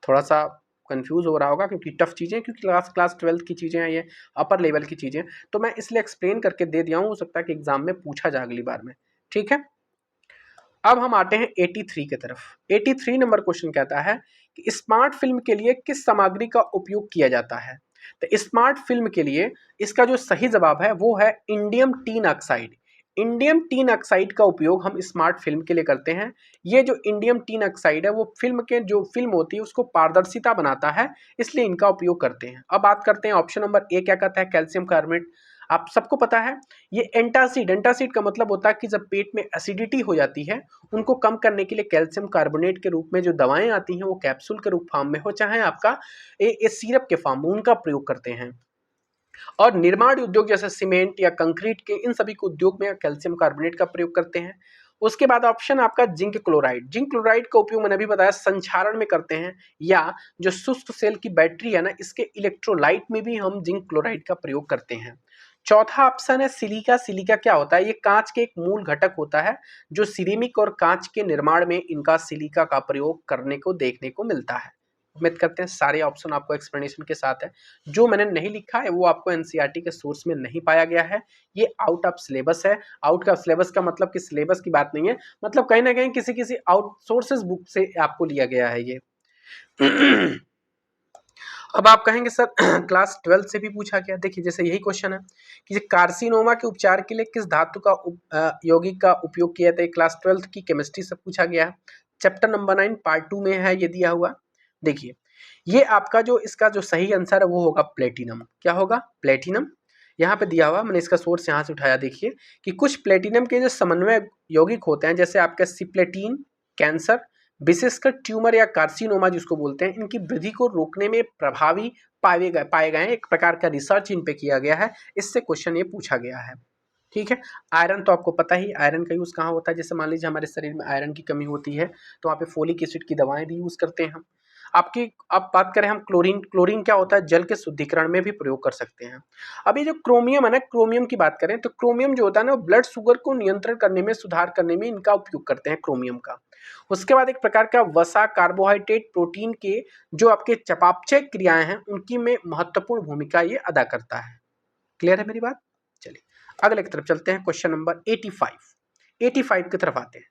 थोड़ा सा कंफ्यूज हो रहा होगा क्योंकि टफ चीज़ें, क्योंकि क्लास 12 की चीज़ें हैं, ये अपर लेवल की चीज़ें, तो मैं इसलिए एक्सप्लेन करके दे दिया हूँ। हो सकता है कि एग्जाम में पूछा जाए अगली बार में। ठीक है, अब हम आते हैं 83 की तरफ। 83 नंबर क्वेश्चन कहता है कि स्मार्ट फिल्म के लिए किस सामग्री का उपयोग किया जाता है। तो स्मार्ट फिल्म के लिए इसका जो सही जवाब है वो है indium tin oxide. Indium tin oxide का उपयोग हम स्मार्ट फिल्म के लिए करते हैं। ये जो इंडियम टीन ऑक्साइड है वो फिल्म के जो फिल्म होती है उसको पारदर्शिता बनाता है, इसलिए इनका उपयोग करते हैं। अब बात करते हैं ऑप्शन नंबर ए क्या कहता है, कैल्शियम कार्बोनेट। आप सबको पता है ये एंटासिड का मतलब होता है कि जब पेट में एसिडिटी हो जाती है उनको कम करने के लिए कैल्शियम कार्बोनेट के रूप में जो दवाएं आती हैं वो कैप्सूल के रूप फॉर्म में हो चाहे आपका ए सिरप के फॉर्म में, उनका प्रयोग करते हैं। और निर्माण उद्योग जैसे सीमेंट या कंक्रीट के इन सभी के उद्योग में कैल्शियम कार्बोनेट का प्रयोग करते हैं। उसके बाद ऑप्शन आपका जिंक क्लोराइड का उपयोग मैंने अभी बताया संक्षारण में करते हैं, या जो शुष्क सेल की बैटरी है ना इसके इलेक्ट्रोलाइट में भी हम जिंक क्लोराइड का प्रयोग करते हैं। चौथा ऑप्शन है सिलिका क्या होता है, ये कांच के एक मूल घटक होता है जो सिरेमिक और कांच के निर्माण में इनका सिलिका का प्रयोग करने को देखने को मिलता है। उम्मीद करते हैं सारे ऑप्शन आपको एक्सप्लेनेशन के साथ है। जो मैंने नहीं लिखा है वो आपको एनसीईआरटी के सोर्स में नहीं पाया गया है, ये आउट ऑफ सिलेबस है। आउट ऑफ सिलेबस का मतलब कि सिलेबस की बात नहीं है, मतलब कहीं ना कहीं किसी आउटसोर्सेज बुक से आपको लिया गया है ये। अब आप कहेंगे सर क्लास 12 से भी पूछा गया। देखिए जैसे यही क्वेश्चन है कि कार्सिनोमा के उपचार के लिए किस धातु का यौगिक का उपयोग किया था, क्लास 12 की केमिस्ट्री से पूछा गया है। चैप्टर नंबर 9 पार्ट 2 में है ये दिया हुआ। देखिए ये आपका जो इसका जो सही आंसर है वो होगा प्लेटिनम। क्या होगा, प्लेटिनम। यहाँ पे दिया हुआ, मैंने इसका सोर्स यहाँ से उठाया। देखिए कि कुछ प्लेटिनम के जो समन्वय यौगिक होते हैं जैसे आपका सिप्लेटिन कैंसर विशेषकर ट्यूमर या कार्सिनोमा जिसको बोलते हैं, इनकी वृद्धि को रोकने में प्रभावी पाए गए हैं। एक प्रकार का रिसर्च इन पे किया गया है, इससे क्वेश्चन ये पूछा गया है। ठीक है, आयरन तो आपको पता ही, आयरन का यूज कहाँ होता है, जैसे मान लीजिए हमारे शरीर में आयरन की कमी होती है तो वहाँ पे फोलिक एसिड की दवाएं भी यूज करते हैं हम। अब बात करें हम क्लोरीन क्या होता है, जल के शुद्धिकरण में भी प्रयोग कर सकते हैं। अभी जो क्रोमियम है ना, क्रोमियम की बात करें तो क्रोमियम जो होता है ना ब्लड शुगर को नियंत्रण करने में, सुधार करने में इनका उपयोग करते हैं क्रोमियम का। उसके बाद एक प्रकार का वसा कार्बोहाइड्रेट प्रोटीन के जो आपके चयापचय क्रियाएं हैं उनकी में महत्वपूर्ण भूमिका ये अदा करता है। क्लियर है मेरी बात। चलिए अगले की तरफ चलते हैं, क्वेश्चन नंबर 85 की तरफ आते हैं।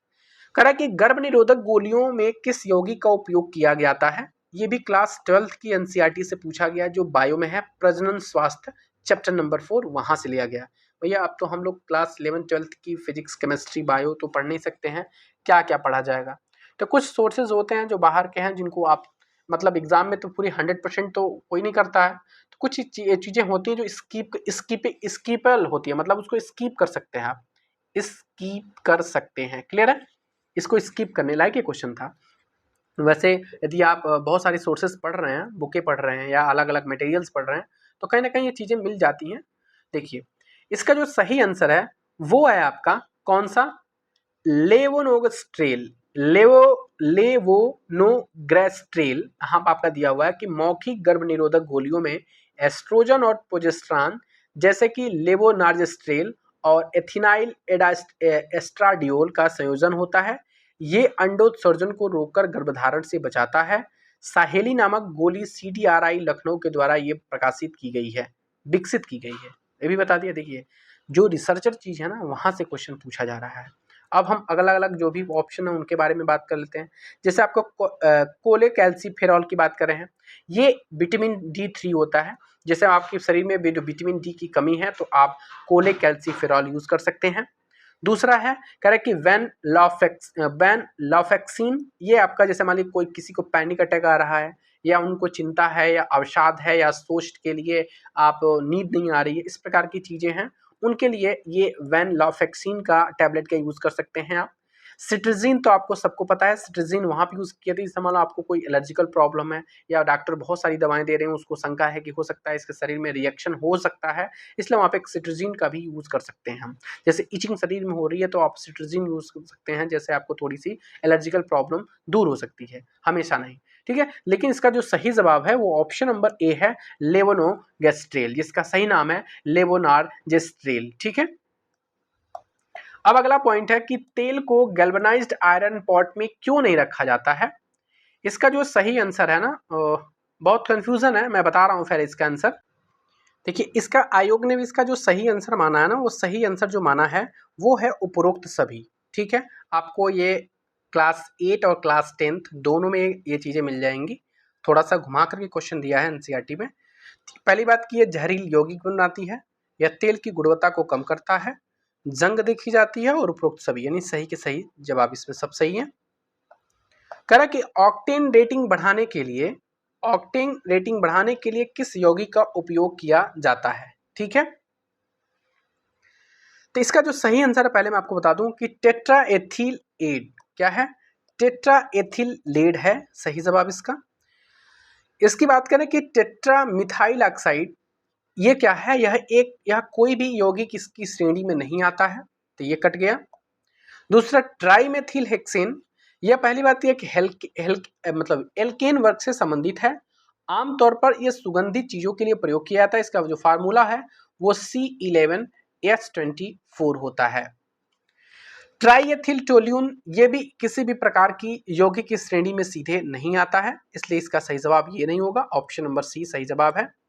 करा कि गर्भ निरोधक गोलियों में किस यौगिक का उपयोग किया जाता है। ये भी क्लास 12th की एनसीईआरटी से पूछा गया, जो बायो में है, प्रजनन स्वास्थ्य चैप्टर नंबर 4 वहां से लिया गया। भैया अब तो हम लोग क्लास 11 12th की फिजिक्स केमिस्ट्री बायो तो पढ़ नहीं सकते हैं, क्या क्या पढ़ा जाएगा। तो कुछ सोर्सेज होते हैं जो बाहर के हैं, जिनको आप मतलब एग्जाम में तो पूरी 100% तो कोई नहीं करता है, तो कुछ चीजें होती हैं जो स्कीपेबल होती है, मतलब उसको स्कीप कर सकते हैं आप, स्कीप कर सकते हैं। क्लियर है, इसको स्कीप करने लायक ये क्वेश्चन था। वैसे यदि आप बहुत सारी सोर्सेज पढ़ रहे हैं, बुकें पढ़ रहे हैं या अलग अलग मटेरियल्स पढ़ रहे हैं, तो कहीं ना कहीं ये चीज़ें मिल जाती हैं। देखिए इसका जो सही आंसर है वो है आपका कौन सा, लेवोनोग्रेस्ट्रेल, लेवोनोग्रेस्ट्रेल। यहाँ आपका दिया हुआ है कि मौखिक गर्भ निरोधक गोलियों में एस्ट्रोजन और प्रोजेस्टेरॉन जैसे कि लेवोनार्जेस्ट्रेल और एथिनाइल एस्ट्राडियोल का संयोजन होता है। ये अंडोत्सर्जन को रोककर गर्भधारण से बचाता है। साहेली नामक गोली CTRI लखनऊ के द्वारा ये प्रकाशित की गई है, विकसित की गई है। ये भी बता दिया। देखिए जो रिसर्चर चीज है ना, वहां से क्वेश्चन पूछा जा रहा है। अब हम अलग अलग जो भी ऑप्शन है उनके बारे में बात कर लेते हैं। जैसे आपको कोलेकैल्सिफेरॉल की बात कर रहे हैं, ये विटामिन D3 होता है। जैसे आपके शरीर में जो विटामिन D की कमी है तो आप कोलेकैल्सिफेरॉल यूज कर सकते हैं। दूसरा है कह रहे कि वेनलॉफेक्सिन, ये आपका जैसे मान लीजिए कोई किसी को पैनिक अटैक आ रहा है, या उनको चिंता है, या अवसाद है, या सोच के लिए आप नींद नहीं आ रही है, इस प्रकार की चीजें हैं, उनके लिए ये वेनलॉफेक्सिन का टैबलेट का यूज कर सकते हैं आप। सिट्रजिन तो आपको सबको पता है, सिट्रजिन वहां पे यूज किया था जैसे मान लो आपको कोई एलर्जिकल प्रॉब्लम है, या डॉक्टर बहुत सारी दवाएं दे रहे हैं, उसको शंका है कि हो सकता है इसके शरीर में रिएक्शन हो सकता है, इसलिए वहां पे सिट्रजिन का भी यूज कर सकते हैं हम। जैसे इचिंग शरीर में हो रही है तो आप सिट्रजिन यूज कर सकते हैं, जैसे आपको थोड़ी सी एलर्जिकल प्रॉब्लम दूर हो सकती है, हमेशा नहीं। ठीक है, लेकिन इसका जो सही जवाब है वो ऑप्शन नंबर ए है, लेवोनोगेस्ट्रेल, जिसका सही नाम है लेवोनार्जेस्ट्रेल। ठीक है, अब अगला पॉइंट है कि तेल को गैल्वेनाइज्ड आयरन पॉट में क्यों नहीं रखा जाता है। इसका जो सही आंसर है ना, बहुत कंफ्यूजन है, मैं बता रहा हूं फिर इसका आंसर। देखिए इसका आयोग ने भी इसका जो सही आंसर माना है ना, वो सही आंसर जो माना है वो है उपरोक्त सभी। ठीक है, आपको ये क्लास 8 और क्लास 10th दोनों में ये चीजें मिल जाएंगी। थोड़ा सा घुमा करके क्वेश्चन दिया है एनसीईआरटी में। पहली बात की ये जहरीली यौगिक बनाती है, यह तेल की गुणवत्ता को कम करता है, जंग देखी जाती है, और उपरोक्त सभी, यानी सही के सही जवाब इसमें सब सही है। कह रहा कि ऑक्टेन रेटिंग बढ़ाने के लिए किस यौगिक का उपयोग किया जाता है। ठीक है, तो इसका जो सही आंसर है पहले मैं आपको बता दूं कि टेट्राएथिलेट, क्या है, टेट्राएथिलेट है सही जवाब इसका। इसकी बात करें कि टेट्रामिथाइल ऑक्साइड, ये क्या है, यह कोई भी यौगिक इसकी श्रेणी में नहीं आता है, तो ये कट गया। दूसरा ट्राइमेथिल हेक्सेन, यह पहली बात यह कि मतलब एल्केन वर्ग से संबंधित है, आमतौर पर यह सुगंधित चीजों के लिए प्रयोग किया जाता है। इसका जो फार्मूला है वो C11H24 होता है। ट्राइएथिल टोल्यून, ये भी किसी भी प्रकार की यौगिक की श्रेणी में सीधे नहीं आता है, इसलिए इसका सही जवाब ये नहीं होगा, ऑप्शन नंबर सी सही जवाब है।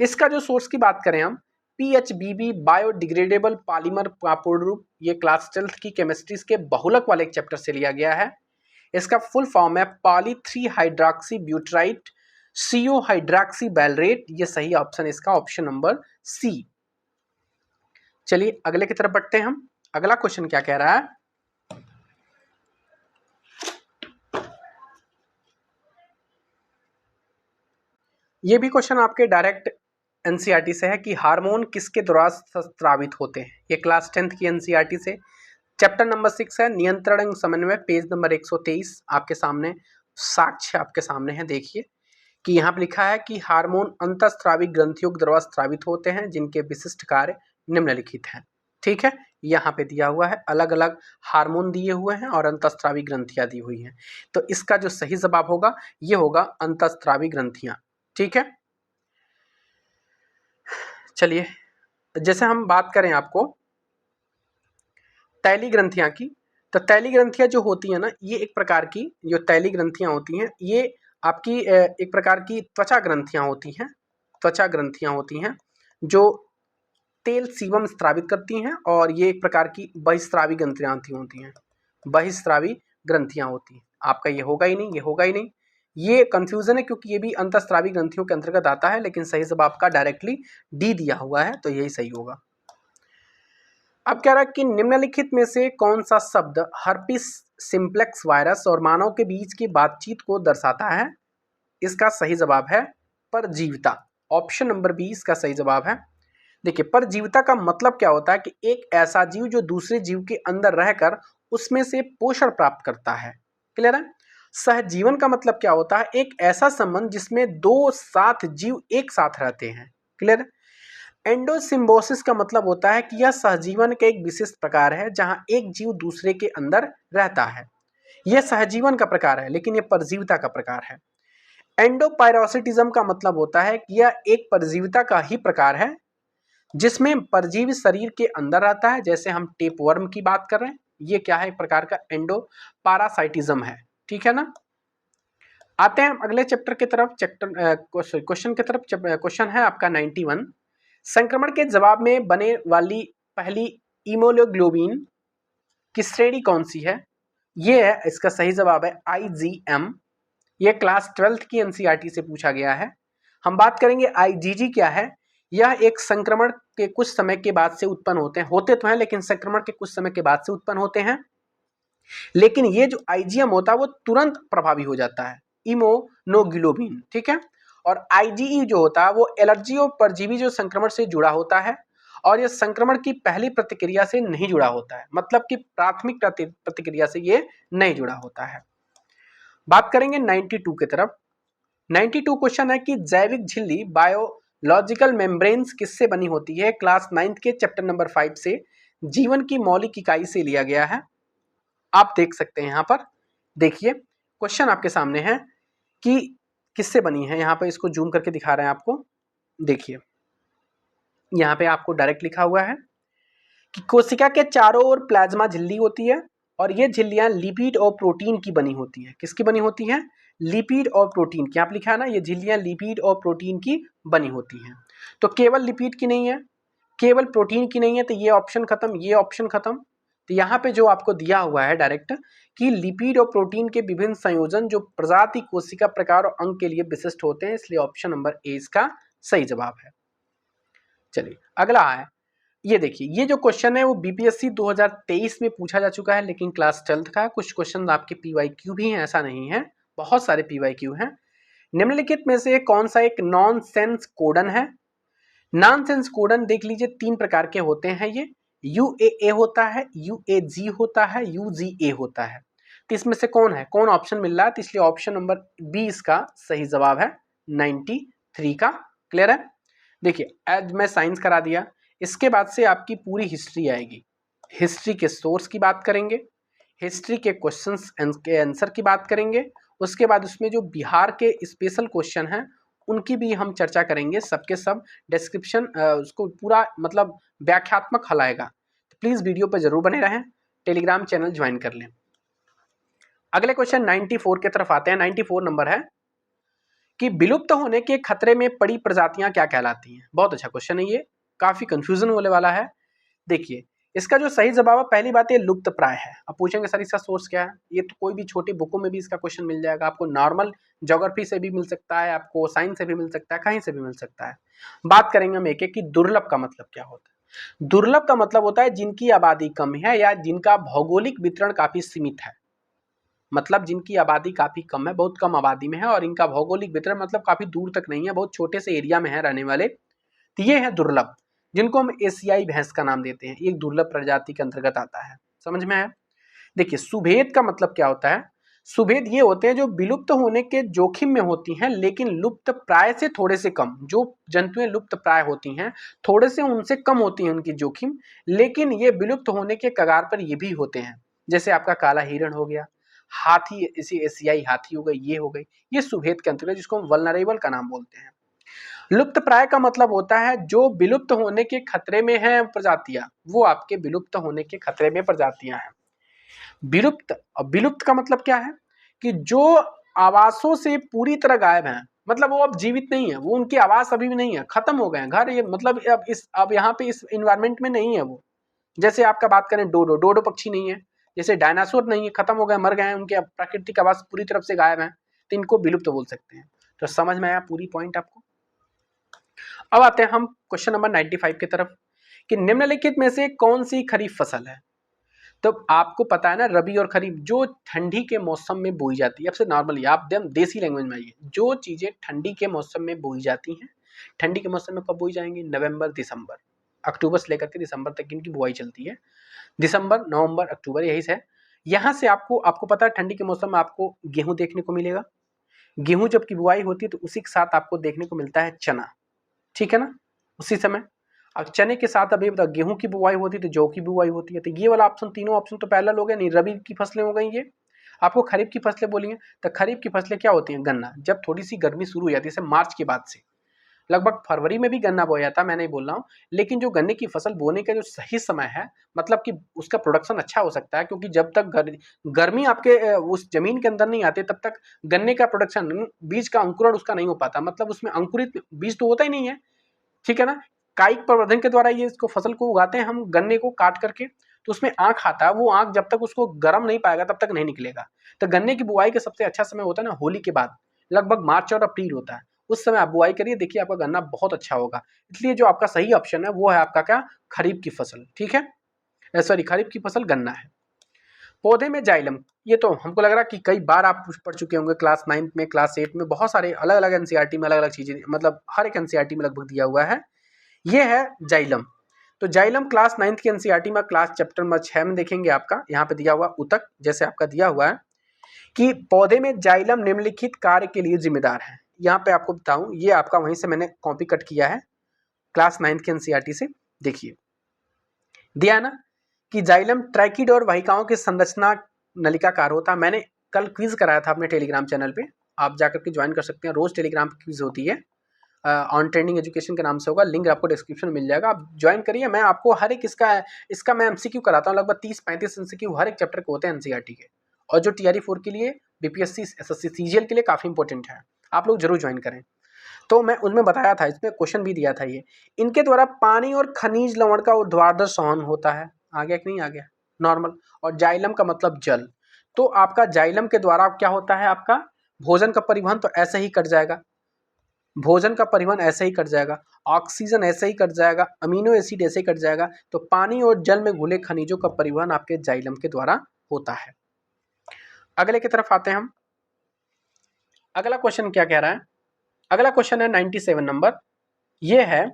इसका जो सोर्स की बात करें हम, PHBB बायोडिग्रेडेबल पॉलीमर का पूर्ण रूप, ये क्लास 12th की केमिस्ट्री के बहुलक वाले एक चैप्टर से लिया गया है। इसका फुल फॉर्म है पॉली 3 हाइड्रॉक्सी ब्यूटराइट CO हाइड्रॉक्सी बैलरेट, ये सही ऑप्शन इसका ऑप्शन नंबर सी। चलिए अगले की तरफ बढ़ते हैं हम। अगला क्वेश्चन क्या कह रहा है, ये भी क्वेश्चन आपके डायरेक्ट एनसीईआरटी से है कि हार्मोन किसके द्वारा स्रावित होते हैं। ये क्लास 10th की एनसीईआरटी से चैप्टर नंबर 6 है, नियंत्रण एवं समन्वय, पेज नंबर 123 आपके सामने, साक्ष्य आपके सामने है। देखिए कि यहाँ पे लिखा है कि हार्मोन अंतःस्रावी ग्रंथियों के द्वारा स्रावित होते हैं जिनके विशिष्ट कार्य निम्नलिखित हैं। ठीक है, यहाँ पे दिया हुआ है, अलग अलग हार्मोन दिए हुए हैं और अंतःस्रावी ग्रंथियां दी हुई हैं, तो इसका जो सही जवाब होगा ये होगा अंतःस्रावी ग्रंथियां। ठीक है, चलिए जैसे हम बात करें आपको तैली ग्रंथियां की, तो तैली ग्रंथियां जो होती है ना, ये एक प्रकार की जो तैली ग्रंथियां होती हैं, ये आपकी एक प्रकार की त्वचा ग्रंथियां होती हैं, त्वचा ग्रंथियां होती हैं जो तेल सीबम स्रावित करती हैं, और ये एक प्रकार की बहिस्रावी ग्रंथियां होती हैं, बहिस्रावी ग्रंथियां होती हैं। आपका ये होगा ही नहीं, ये होगा ही नहीं, ये कंफ्यूजन है क्योंकि ये भी अंतःस्रावी ग्रंथियों के अंतर्गत आता है, लेकिन सही जवाब आपका डायरेक्टली डी दिया हुआ है, तो यही सही होगा। अब कह रहा है कि निम्नलिखित में से कौन सा शब्द हर्पिस सिम्प्लेक्स वायरस और मानव के बीच की बातचीत को दर्शाता है? इसका सही जवाब है परजीविता। ऑप्शन नंबर 20 का सही जवाब है। देखिए, परजीविता का मतलब क्या होता है कि एक ऐसा जीव जो दूसरे जीव के अंदर रहकर उसमें से पोषण प्राप्त करता है। क्लियर है? सहजीवन का मतलब क्या होता है? एक ऐसा संबंध जिसमें दो साथ जीव एक साथ रहते हैं। क्लियर है? एंडोसिम्बोसिस का मतलब होता है कि यह सहजीवन का एक विशिष्ट प्रकार है जहां एक जीव दूसरे के अंदर रहता है। यह सहजीवन का प्रकार है, लेकिन यह परजीविता का प्रकार है। एंडोपायरोसिटिज्म का मतलब होता है कि यह एक परजीविता का ही प्रकार है जिसमें परजीवी शरीर के अंदर रहता है, जैसे हम टेपवर्म की बात कर रहे हैं। ये क्या है? एक प्रकार का एंडोपारासाइटिज्म है। ठीक है ना? आते हैं अगले चैप्टर की तरफ, क्वेश्चन की तरफ। क्वेश्चन है आपका 91। संक्रमण के जवाब में बने वाली पहली इम्यूनोग्लोबिन की श्रेणी कौन सी है? ये है, इसका सही जवाब है IgM। ये क्लास 12th की एनसीईआरटी से पूछा गया है। हम बात करेंगे IgG क्या है। यह एक संक्रमण के कुछ समय के बाद से उत्पन्न होते तो हैं, लेकिन संक्रमण के कुछ समय के बाद से उत्पन्न होते हैं। लेकिन ये जो IgM होता है वो तुरंत प्रभावी हो जाता है, इम्यूनोग्लोबिन। ठीक है? और IgE जो होता है वो एलर्जी और परजीवी जो संक्रमण से जुड़ा होता है, और यह संक्रमण की पहली प्रतिक्रिया से नहीं जुड़ा होता है, मतलब कि प्राथमिक प्रतिक्रिया से ये नहीं जुड़ा होता है। बात करेंगे 92 की तरफ। 92 क्वेश्चन है कि जैविक झिल्ली बायोलॉजिकल मेम्ब्रेन्स किससे बनी होती है? क्लास 9th के चैप्टर नंबर 5 से जीवन की मौलिक इकाई से लिया गया है। आप देख सकते हैं यहाँ पर, देखिए क्वेश्चन आपके सामने है कि किससे बनी है। यहाँ पर इसको जूम करके दिखा रहे हैं आपको। देखिए यहाँ पे आपको डायरेक्ट लिखा हुआ है कि कोशिका के चारों ओर प्लाज्मा झिल्ली होती है, और ये झिल्लियां लिपिड और प्रोटीन की बनी होती है। किसकी बनी होती है? लिपिड और प्रोटीन की। आप लिखा है ना, ये झिल्लियां लिपिड और प्रोटीन की बनी होती हैं। तो केवल लिपिड की नहीं है, केवल प्रोटीन की नहीं है, तो ये ऑप्शन खत्म, ये ऑप्शन खत्म। तो यहाँ पे जो आपको दिया हुआ है डायरेक्ट कि लिपिड और प्रोटीन के विभिन्न संयोजन जो प्रजाति, कोशिका प्रकार और अंग के लिए विशिष्ट होते हैं, इसलिए ऑप्शन नंबर ए इसका सही जवाब है। चलिए अगला है, ये देखिए, ये जो क्वेश्चन है वो बीपीएससी 2023 में पूछा जा चुका है, लेकिन क्लास 12th का। कुछ क्वेश्चन आपके पीवाईक्यू भी हैं, ऐसा नहीं है, बहुत सारे पीवाईक्यू हैं। निम्नलिखित में से कौन सा एक नॉन सेंस कोडन है? नॉन सेंस कोडन देख लीजिए, 3 प्रकार के होते हैं ये। UAA होता है, UAG होता है, UGA होता है। तो इसमें से कौन है, कौन ऑप्शन मिल रहा है? तो इसलिए ऑप्शन नंबर 20 का सही जवाब है 93 का। क्लियर है? देखिए आज मैं साइंस करा दिया, इसके बाद से आपकी पूरी हिस्ट्री आएगी। हिस्ट्री के सोर्स की बात करेंगे, हिस्ट्री के क्वेश्चंस के आंसर की बात करेंगे, उसके बाद उसमें जो बिहार के स्पेशल क्वेश्चन हैं उनकी भी हम चर्चा करेंगे। सबके सब डिस्क्रिप्शन उसको पूरा मतलब व्याख्यात्मक हल आएगा। तो प्लीज़ वीडियो पर जरूर बने रहें, टेलीग्राम चैनल ज्वाइन कर लें। अगले क्वेश्चन 94 की तरफ आते हैं। 94 नंबर है कि विलुप्त होने के खतरे में पड़ी प्रजातियां क्या कहलाती हैं? बहुत अच्छा क्वेश्चन है ये, काफी कंफ्यूजन होने वाला है। देखिए इसका जो सही जवाब है, पहली बात ये लुप्त प्राय है। अब पूछेंगे सर इसका सोर्स क्या है? ये तो कोई भी छोटी बुकों में भी इसका क्वेश्चन मिल जाएगा आपको, नॉर्मल ज्योग्राफी से भी मिल सकता है, आपको साइंस से भी मिल सकता है, कहीं से भी मिल सकता है। बात करेंगे हम एक एक कि दुर्लभ का मतलब क्या होता है। दुर्लभ का मतलब होता है जिनकी आबादी कम है या जिनका भौगोलिक वितरण काफी सीमित है। मतलब जिनकी आबादी काफी कम है, बहुत कम आबादी में है, और इनका भौगोलिक वितरण मतलब काफी दूर तक नहीं है, बहुत छोटे से एरिया में है रहने वाले, तो ये है दुर्लभ, जिनको हम एशियाई भैंस का नाम देते हैं। एक दुर्लभ प्रजाति के अंतर्गत आता है। समझ में आया? देखिए सुभेद का मतलब क्या होता है? सुभेद ये होते हैं जो विलुप्त होने के जोखिम में होती हैं, लेकिन लुप्त प्राय से थोड़े से कम। जो जंतुएं लुप्त प्राय होती हैं थोड़े से उनसे कम होती हैं उनकी जोखिम, लेकिन ये विलुप्त होने के कगार पर ये भी होते हैं। जैसे आपका काला हिरण हो गया, हाथी, इसी एशियाई हाथी हो गई, ये हो गई, ये सुभेद के अंतर्गत, जिसको हम वल्नरेबल का नाम बोलते हैं। लुप्त प्राय का मतलब होता है जो विलुप्त होने के खतरे में है प्रजातियां, वो आपके विलुप्त होने के खतरे में प्रजातियां हैं। विलुप्त, विलुप्त का मतलब क्या है कि जो आवासों से पूरी तरह गायब हैं, मतलब वो अब जीवित नहीं है, वो उनकी आवास अभी भी नहीं है, खत्म हो गए हैं घर, ये मतलब अब यहाँ पे इस इन्वायरमेंट में नहीं है वो। जैसे आपका बात करें डोडो, डोडो पक्षी नहीं है, जैसे डायनासोर नहीं है, खत्म हो गए, मर गए हैं, उनके प्राकृतिक आवास पूरी तरफ से गायब हैं। तो इनको विलुप्त बोल सकते हैं। तो समझ में आया पूरी पॉइंट आपको। अब आते हैं हम क्वेश्चन नंबर 95 की तरफ कि निम्नलिखित में से कौन सी खरीफ फसल है। तो आपको पता है ना, रबी और खरीफ जो ठंडी के मौसम में बोई जाती है। अब से नॉर्मली आप देसी लैंग्वेज में आइए, जो चीजें ठंडी के मौसम में बोई जाती हैं, ठंडी के मौसम में कब बोई जाएंगी? नवंबर दिसंबर, अक्टूबर से लेकर के दिसंबर तक इनकी बुआई चलती है। दिसंबर, नवंबर, अक्टूबर, यही से। यहाँ से आपको पता है ठंडी के मौसम में आपको गेहूं देखने को मिलेगा। गेहूं जब की बुआई होती है तो उसी के साथ आपको देखने को मिलता है चना, ठीक है ना, उसी समय। अब चने के साथ अभी बताओ गेहूं की बुआई होती है तो जौ की बुआई होती है। तो ये वाला ऑप्शन, तीनों ऑप्शन तो पैरेलल हो गया, नहीं रबी की फसलें हो गई ये। आपको खरीफ की फसलें बोलेंगे तो खरीफ की फसलें क्या होती हैं? गन्ना। जब थोड़ी सी गर्मी शुरू हो जाती है, जैसे मार्च के बाद से, लगभग फरवरी में भी गन्ना बोया जाता है, मैं नहीं बोल रहा हूँ, लेकिन जो गन्ने की फसल बोने का जो सही समय है, मतलब कि उसका प्रोडक्शन अच्छा हो सकता है, क्योंकि जब तक गर्मी आपके उस जमीन के अंदर नहीं आती तब तक गन्ने का प्रोडक्शन, बीज का अंकुरण उसका नहीं हो पाता, मतलब उसमें अंकुरित बीज तो होता ही नहीं है, ठीक है ना। कायिक प्रवर्धन के द्वारा ये इसको फसल को उगाते हैं हम, गन्ने को काट करके, तो उसमें आंख आता है, वो आंख जब तक उसको गर्म नहीं पाएगा तब तक नहीं निकलेगा। तो गन्ने की बुआई का सबसे अच्छा समय होता है ना होली के बाद, लगभग मार्च और अप्रैल होता है, उस समय आप बुआई करिए, देखिए आपका गन्ना बहुत अच्छा होगा। इसलिए जो आपका सही ऑप्शन है वो है आपका क्या? खरीफ की फसल, ठीक है, सॉरी खरीफ की फसल गन्ना है। पौधे में जाइलम, ये तो हमको लग रहा है कि कई बार आप पढ़ चुके होंगे, क्लास 9 में, क्लास 8 में, बहुत सारे अलग अलग एनसीईआरटी में अलग अलग चीजें, मतलब हर एक एनसीईआरटी में लगभग दिया हुआ है। ये है जाइलम। तो जाइलम क्लास 9 की एनसीईआरटी में क्लास चैप्टर नंबर 6 में देखेंगे, आपका यहाँ पे दिया हुआ उतक, जैसे आपका दिया हुआ है कि पौधे में जाइलम निम्नलिखित कार्य के लिए जिम्मेदार है। यहाँ पे आपको बताऊं, ये आपका वहीं से मैंने कॉपी कट किया है क्लास 9 की एनसीईआरटी से। देखिए दिया है ना कि जाइलम ट्रैकिड और वाहिकाओं की संरचना नलिकाकार होता है। मैंने कल क्विज कराया था अपने टेलीग्राम चैनल पे, आप जाकर के ज्वाइन कर सकते हैं, रोज टेलीग्राम पे क्विज होती है, ऑन ट्रेंडिंग एजुकेशन के नाम से होगा, लिंक आपको डिस्क्रिप्शन में मिल जाएगा, आप ज्वाइन करिए। मैं आपको हर एक इसका मैं एमसीक्यू कराता हूँ, लगभग 30-35 एमसीक्यू हर एक चैप्टर के होते हैं एनसीईआरटी के, और जो टीआरई 4 के लिए, बीपीएससी, एसएससी, सीजीएल के लिए काफी इंपॉर्टेंट है, आप लोग जरूर ज्वाइन करें। तो मैं उसमें बताया था, इसमें क्वेश्चन भी दिया था ये, इनके द्वारा पानी और खनिज लवण का ऊर्ध्वाधर संवहन होता है। आ गया कि नहीं आ गया? नॉर्मल। और जाइलम का मतलब जल, तो आपका जाइलम के द्वारा क्या होता है? आपका भोजन का परिवहन तो ऐसे ही कट जाएगा, भोजन का परिवहन ऐसे ही कट जाएगा, ऑक्सीजन ऐसे ही कट जाएगा, अमीनो एसिड ऐसे ही कट जाएगा, तो पानी और जल में घुले खनिजों का परिवहन आपके जाइलम के द्वारा होता है। अगले की तरफ आते हैं हम। अगला क्वेश्चन क्या कह रहा है? अगला क्वेश्चन है 97 नंबर, ये है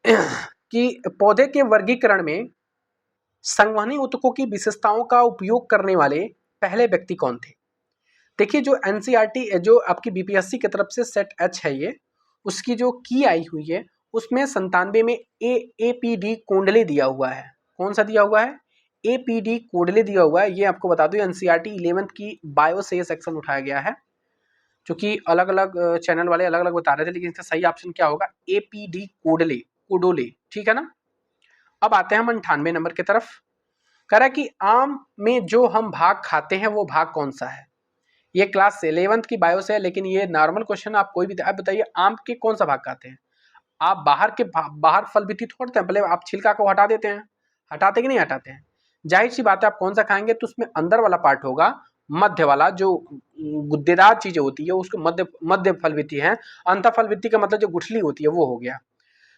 कि पौधे के वर्गीकरण में संवहनी ऊतकों की विशेषताओं का उपयोग करने वाले पहले व्यक्ति कौन थे? देखिए जो एनसीईआरटी, जो आपकी बीपीएससी की तरफ से सेट एच है ये, उसकी जो की आई हुई है उसमें 97 में एपीडी कोंडले दिया हुआ है। कौन सा दिया हुआ है? एपीडी कोंडले दिया हुआ है। ये आपको बता दूं एनसीईआरटी 11th की बायो से ये सेक्शन उठाया गया है, जो कि अलग अलग चैनल वाले अलग अलग बता रहे थे, लेकिन इसका सही ऑप्शन क्या होगा? एपीडी कोडले, कोडोले, ठीक है ना। अब आते हैं हम 98 नंबर की तरफ। कह रहा है कि आम में जो हम भाग खाते हैं वो भाग कौन सा है? ये क्लास 11th की बायो से है, लेकिन ये नॉर्मल क्वेश्चन, आप कोई भी, आप बताइए आम के कौन सा भाग खाते हैं? आप बाहर फल भी तोड़ते हैं, पहले आप छिलका को हटा देते हैं, हटाते कि नहीं हटाते हैं? जाहिर सी बात है, आप कौन सा खाएंगे तो उसमें अंदर वाला पार्ट होगा, मध्य वाला जो गुद्देदार चीजें होती है उसको मध्य फलविति है। अंत फलविति का मतलब जो गुठली होती है वो हो गया।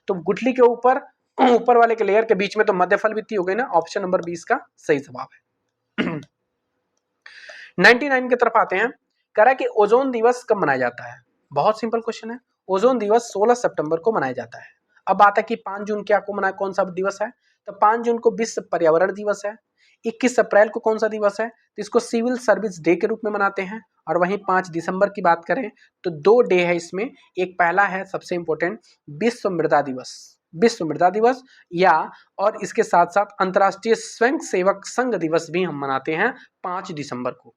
तो गुठली के ऊपर वाले के लेयर के बीच में तो मध्य फलविति हो गई ना। ऑप्शन नंबर 20 का सही जवाब है। 99 की तरफ आते हैं। कह रहा है कि ओजोन दिवस कब मनाया जाता है? बहुत सिंपल क्वेश्चन है। ओजोन दिवस 16 सितंबर को मनाया जाता है। अब बात है कि 5 जून क्या को मनाया, कौन सा दिवस है? तो 5 जून को विश्व पर्यावरण दिवस है। 21 अप्रैल को कौन सा दिवस है? तो इसको सिविल सर्विस डे के रूप में मनाते हैं। और वहीं 5 दिसंबर की बात करें तो 2 डे है इसमें। एक पहला है सबसे इंपॉर्टेंट, विश्व मृदा दिवस, विश्व मृदा दिवस, या और इसके साथ साथ अंतर्राष्ट्रीय स्वयं सेवक संघ दिवस भी हम मनाते हैं 5 दिसंबर को।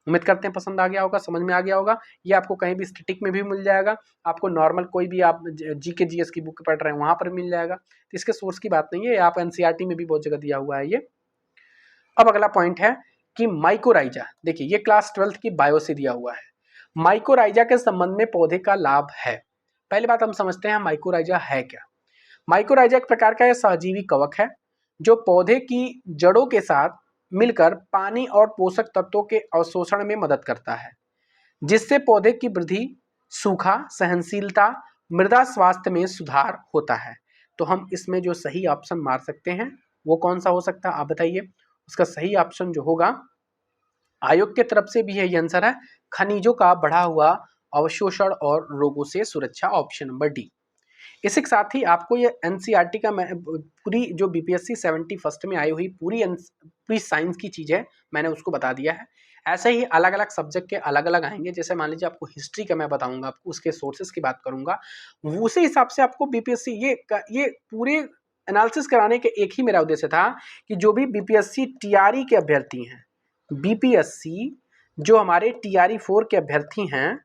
उम्मीद करते हैं पसंद आ गया होगा, समझ में आ गया होगा। ये आपको कहीं भी स्टैटिक में भी मिल जाएगा, आपको नॉर्मल कोई भी आप जीके जीएस की बुक पढ़ रहे हैं वहां पर मिल जाएगा। तो इसके सोर्स की बात नहीं है, आप एनसीईआरटी में भी बहुत जगह दिया हुआ है ये। अब अगला पॉइंट है कि माइकोराइजा, देखिए ये क्लास 12th की बायो से दिया हुआ है। माइकोराइजा के संबंध में पौधे का लाभ है। पहली बात हम समझते हैं माइकोराइजा है क्या। माइकोराइजा एक प्रकार का सहजीवी कवक है जो पौधे की जड़ों के साथ मिलकर पानी और पोषक तत्वों के अवशोषण में मदद करता है। जिससे पौधे की वृद्धि, सूखा सहनशीलता, मृदा स्वास्थ्य में सुधार होता है। तो हम इसमें जो सही ऑप्शन मार सकते हैं वो कौन सा हो सकता है, आप बताइए। उसका सही ऑप्शन जो होगा, आयोग के तरफ से भी यही आंसर है, खनिजों का बढ़ा हुआ अवशोषण और रोगों से सुरक्षा, ऑप्शन नंबर डी। इसी के साथ ही आपको ये एनसीईआरटी का पूरी जो बीपीएससी 71st में आई हुई पूरी साइंस की चीज़ है, मैंने उसको बता दिया है। ऐसे ही अलग अलग सब्जेक्ट के अलग अलग आएंगे। जैसे मान लीजिए आपको हिस्ट्री का मैं बताऊंगा, आपको उसके सोर्सेज की बात करूंगा, उसी हिसाब से आपको बीपीएससी ये पूरे एनालिसिस कराने के एक ही मेरा उद्देश्य था कि जो भी बीपीएससी टीआरई के अभ्यर्थी हैं, बीपीएससी जो हमारे टीआरई 4 के अभ्यर्थी हैं,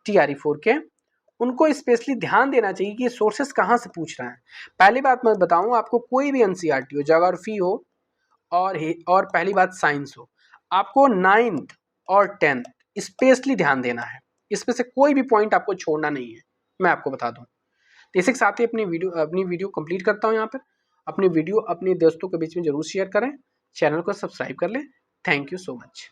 टीआरई 4 के, उनको स्पेशली ध्यान देना चाहिए कि सोर्सेस कहाँ से पूछ रहे हैं। पहली बात मैं बताऊं आपको, कोई भी एनसीईआरटी हो, ज्योग्राफी हो और पहली बात साइंस हो, आपको 9th और 10th स्पेशली ध्यान देना है। इसमें से कोई भी पॉइंट आपको छोड़ना नहीं है, मैं आपको बता दूं। तो इसी के साथ ही अपनी वीडियो कंप्लीट करता हूं। यहाँ पर अपनी वीडियो अपने दोस्तों के बीच में जरूर शेयर करें, चैनल को सब्सक्राइब कर लें। Thank you so much.